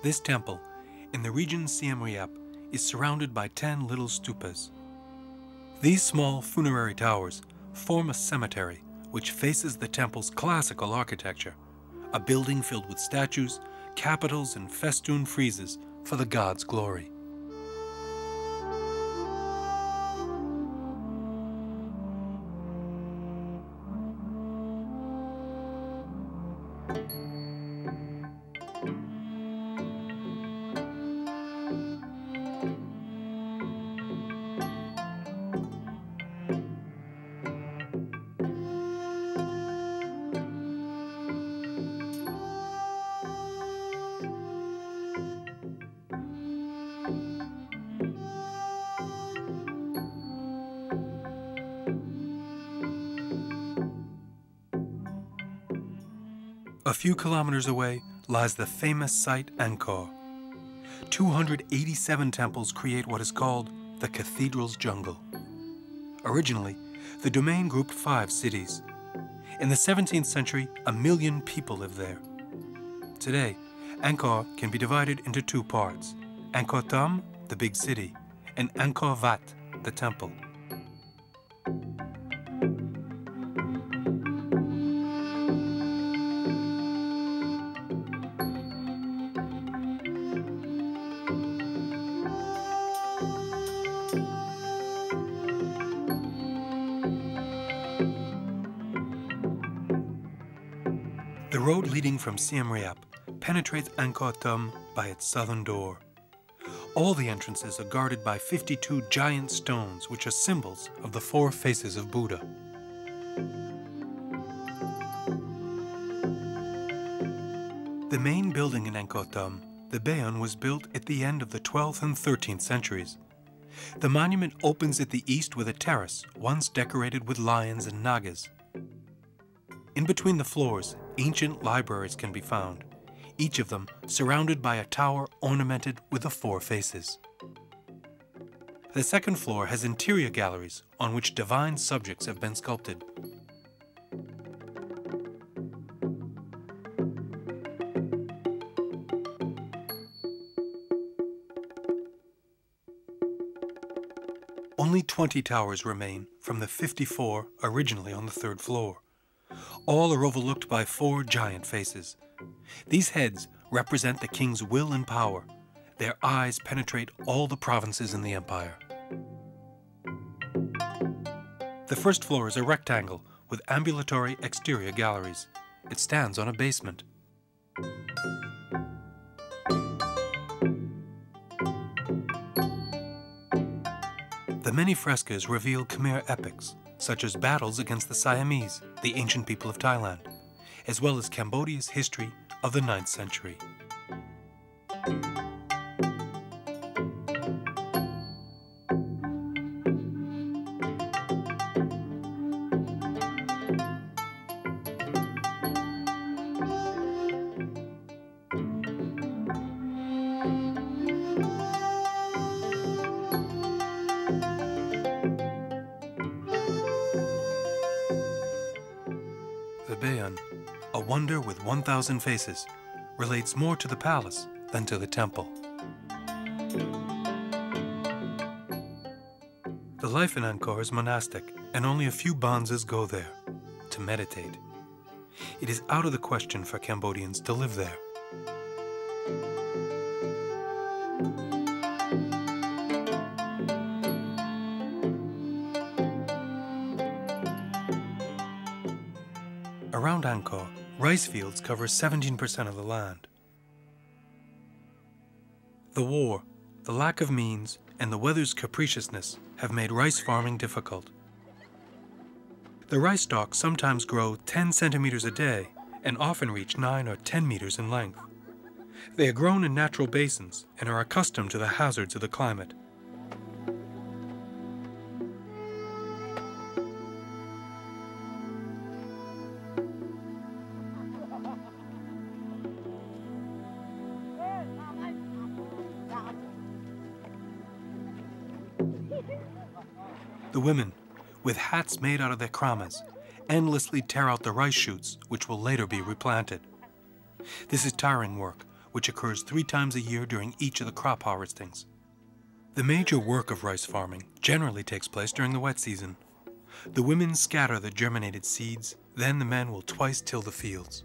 This temple, in the region Siem Reap, is surrounded by 10 little stupas. These small funerary towers form a cemetery which faces the temple's classical architecture, a building filled with statues, capitals, and festooned friezes for the god's glory. A few kilometers away lies the famous site Angkor. 287 temples create what is called the Cathedral's Jungle. Originally, the domain grouped 5 cities. In the 17th century, 1 million people lived there. Today, Angkor can be divided into 2 parts: Angkor Thom, the big city, and Angkor Wat, the temple. The road leading from Siem Reap penetrates Angkor Thom by its southern door. All the entrances are guarded by 52 giant stones, which are symbols of the 4 faces of Buddha. The main building in Angkor Thom, the Bayon, was built at the end of the 12th and 13th centuries. The monument opens at the east with a terrace, once decorated with lions and nagas. In between the floors, ancient libraries can be found, each of them surrounded by a tower ornamented with the 4 faces. The second floor has interior galleries on which divine subjects have been sculpted. Only 20 towers remain from the 54 originally on the 3rd floor. All are overlooked by 4 giant faces. These heads represent the king's will and power. Their eyes penetrate all the provinces in the empire. The first floor is a rectangle with ambulatory exterior galleries. It stands on a basement. The many frescoes reveal Khmer epics, such as battles against the Siamese, the ancient people of Thailand, as well as Cambodia's history of the 9th century. The Bayon, a wonder with 1,000 faces, relates more to the palace than to the temple. The life in Angkor is monastic, and only a few Bonzes go there to meditate. It is out of the question for Cambodians to live there. Around Angkor, rice fields cover 17% of the land. The war, the lack of means, and the weather's capriciousness have made rice farming difficult. The rice stalks sometimes grow 10 centimeters a day and often reach 9 or 10 meters in length. They are grown in natural basins and are accustomed to the hazards of the climate. The women, with hats made out of their kramas, endlessly tear out the rice shoots, which will later be replanted. This is tiring work, which occurs 3 times a year during each of the crop harvestings. The major work of rice farming generally takes place during the wet season. The women scatter the germinated seeds, then the men will twice till the fields.